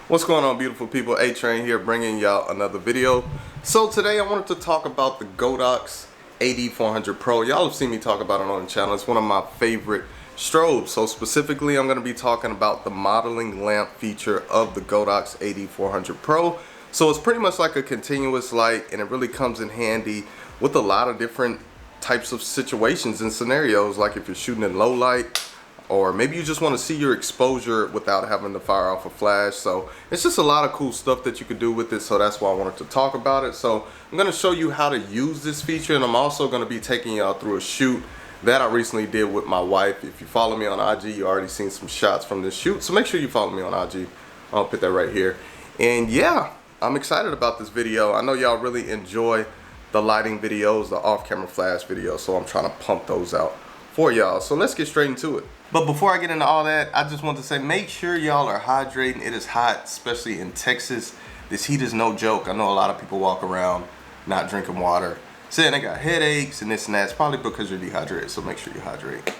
What's going on, beautiful people? Adrian here, bringing y'all another video. So today I wanted to talk about the Godox AD400 Pro. Y'all have seen me talk about it on the channel. It's one of my favorite strobes. So specifically, I'm going to be talking about the modeling lamp feature of the Godox AD400 Pro. So it's pretty much like a continuous light, and it really comes in handy with a lot of different types of situations and scenarios, like if you're shooting in low light, or maybe you just want to see your exposure without having to fire off a flash. So it's just a lot of cool stuff that you could do with it, so that's why I wanted to talk about it. So I'm going to show you how to use this feature, and I'm also going to be taking y'all through a shoot that I recently did with my wife. If you follow me on IG, you already seen some shots from this shoot, so make sure you follow me on IG. I'll put that right here. And yeah, I'm excited about this video. I know y'all really enjoy the lighting videos, the off-camera flash videos, so I'm trying to pump those out for y'all. So let's get straight into it. But before I get into all that, I just want to say, make sure y'all are hydrating. It is hot, especially in Texas. This heat is no joke. I know a lot of people walk around not drinking water, saying they got headaches and this and that. It's probably because you're dehydrated, so make sure you hydrate.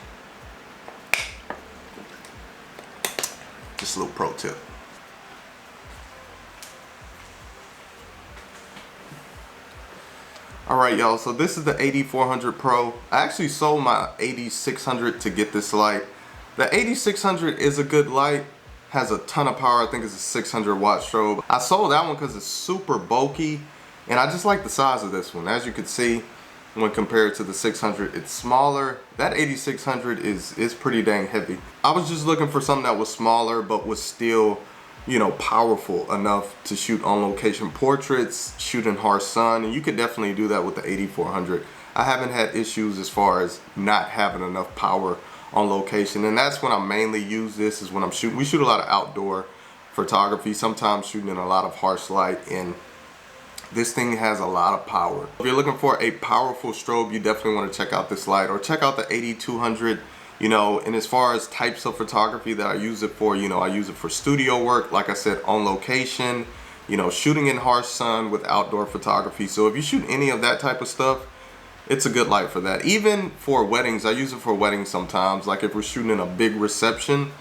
Just a little pro tip. Alright y'all, so this is the AD400 Pro. I actually sold my AD600 to get this light. The AD600 is a good light, has a ton of power. I think it's a 600 watt strobe. I sold that one because it's super bulky, and I just like the size of this one. As you can see, when compared to the 600, it's smaller. That AD600 is pretty dang heavy. I was just looking for something that was smaller but was still, you know, powerful enough to shoot on location portraits, shoot in harsh sun, and you could definitely do that with the AD400. I haven't had issues as far as not having enough power on location, and that's when I mainly use this, is when I'm shooting. We shoot a lot of outdoor photography, sometimes shooting in a lot of harsh light, and this thing has a lot of power. If you're looking for a powerful strobe, you definitely want to check out this light, or check out the AD200. You know, and as far as types of photography that I use it for, you know, I use it for studio work, like I said, on location, you know, shooting in harsh sun with outdoor photography. So if you shoot any of that type of stuff, it's a good light for that. Even for weddings, I use it for weddings sometimes. Like if we're shooting in a big reception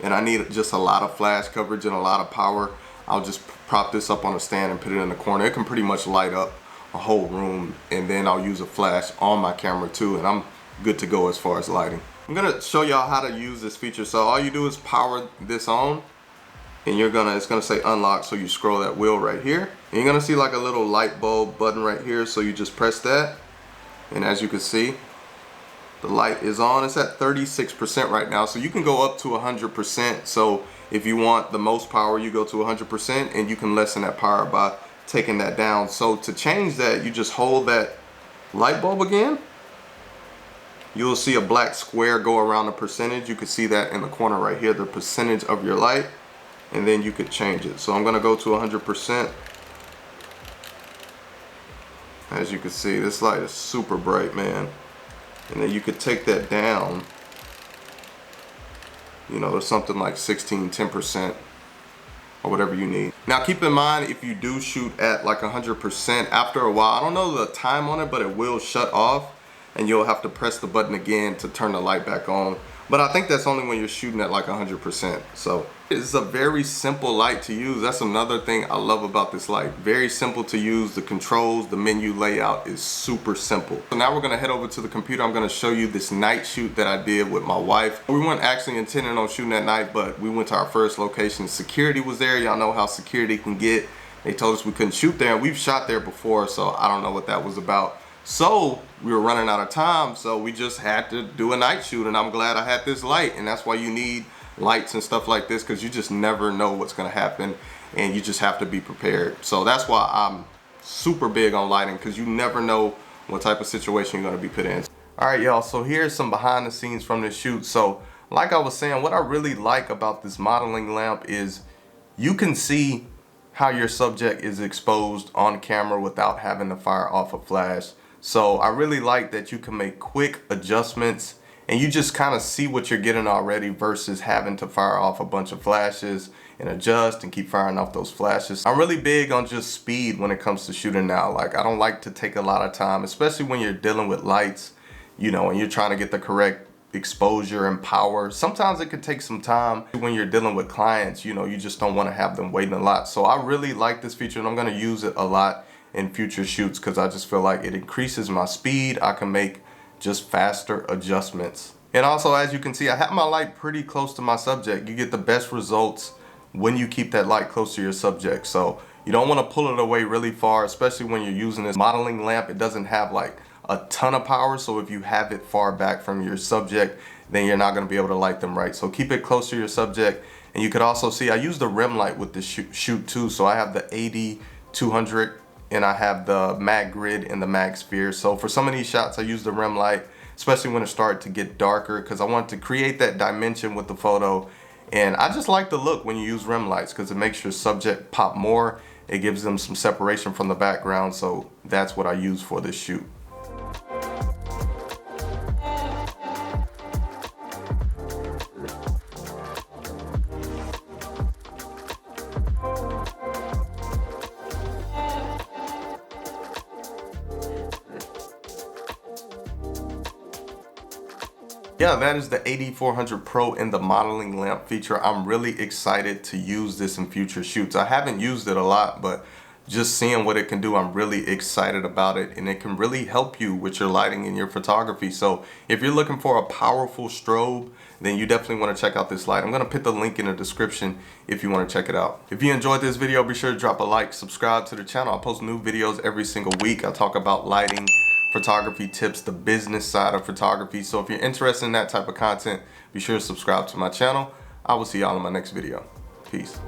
and I need just a lot of flash coverage and a lot of power, I'll just prop this up on a stand and put it in the corner. It can pretty much light up a whole room, and then I'll use a flash on my camera too, and I'm good to go as far as lighting. I'm gonna show y'all how to use this feature. So all you do is power this on, and it's gonna say unlock, so you scroll that wheel right here, and you're gonna see like a little light bulb button right here, so you just press that, and as you can see, the light is on. It's at 36% right now, so you can go up to 100%. So if you want the most power, you go to 100%, and you can lessen that power by taking that down. So to change that, you just hold that light bulb again. You'll see a black square go around the percentage. You can see that in the corner right here, the percentage of your light, and then you could change it. So I'm gonna go to 100%. As you can see, this light is super bright, man. And then you could take that down, you know, to something like 10%, or whatever you need. Now keep in mind, if you do shoot at like 100%, after a while, I don't know the time on it, but it will shut off, and you'll have to press the button again to turn the light back on. But I think that's only when you're shooting at like 100%. So it's a very simple light to use. That's another thing I love about this light. Very simple to use. The controls, the menu layout is super simple. So now we're gonna head over to the computer. I'm gonna show you this night shoot that I did with my wife. We weren't actually intending on shooting that night, but we went to our first location. Security was there. Y'all know how security can get. They told us we couldn't shoot there, and we've shot there before, so I don't know what that was about. So we were running out of time, so we just had to do a night shoot, and I'm glad I had this light. And that's why you need lights and stuff like this, because you just never know what's going to happen, and you just have to be prepared. So that's why I'm super big on lighting, because you never know what type of situation you're going to be put in. All right, y'all, so here's some behind the scenes from this shoot. So like I was saying, what I really like about this modeling lamp is you can see how your subject is exposed on camera without having to fire off a flash. So I really like that you can make quick adjustments, and you just kind of see what you're getting already versus having to fire off a bunch of flashes and adjust and keep firing off those flashes. I'm really big on just speed when it comes to shooting now. Like, I don't like to take a lot of time, especially when you're dealing with lights, you know, and you're trying to get the correct exposure and power. Sometimes it could take some time when you're dealing with clients, you know, you just don't want to have them waiting a lot. So I really like this feature and I'm going to use it a lot in future shoots because I just feel like it increases my speed. I can make just faster adjustments. And also, as you can see, I have my light pretty close to my subject. You get the best results when you keep that light close to your subject. So you don't want to pull it away really far, especially when you're using this modeling lamp. It doesn't have like a ton of power, so if you have it far back from your subject, then you're not going to be able to light them right. So keep it close to your subject. And you could also see I use the rim light with the shoot too. So I have the AD200 and I have the mag grid and the mag sphere. So for some of these shots I use the rim light, especially when it started to get darker, because I want to create that dimension with the photo. And I just like the look when you use rim lights because it makes your subject pop more. It gives them some separation from the background. So that's what I use for this shoot. Yeah, that is the AD400 Pro in the modeling lamp feature. I'm really excited to use this in future shoots. I haven't used it a lot, but just seeing what it can do, I'm really excited about it, and it can really help you with your lighting in your photography. So if you're looking for a powerful strobe, then you definitely want to check out this light. I'm going to put the link in the description if you want to check it out. If you enjoyed this video, be sure to drop a like, subscribe to the channel. I post new videos every single week. I talk about lighting, photography tips, the business side of photography. So if you're interested in that type of content, be sure to subscribe to my channel. I will see y'all in my next video. Peace.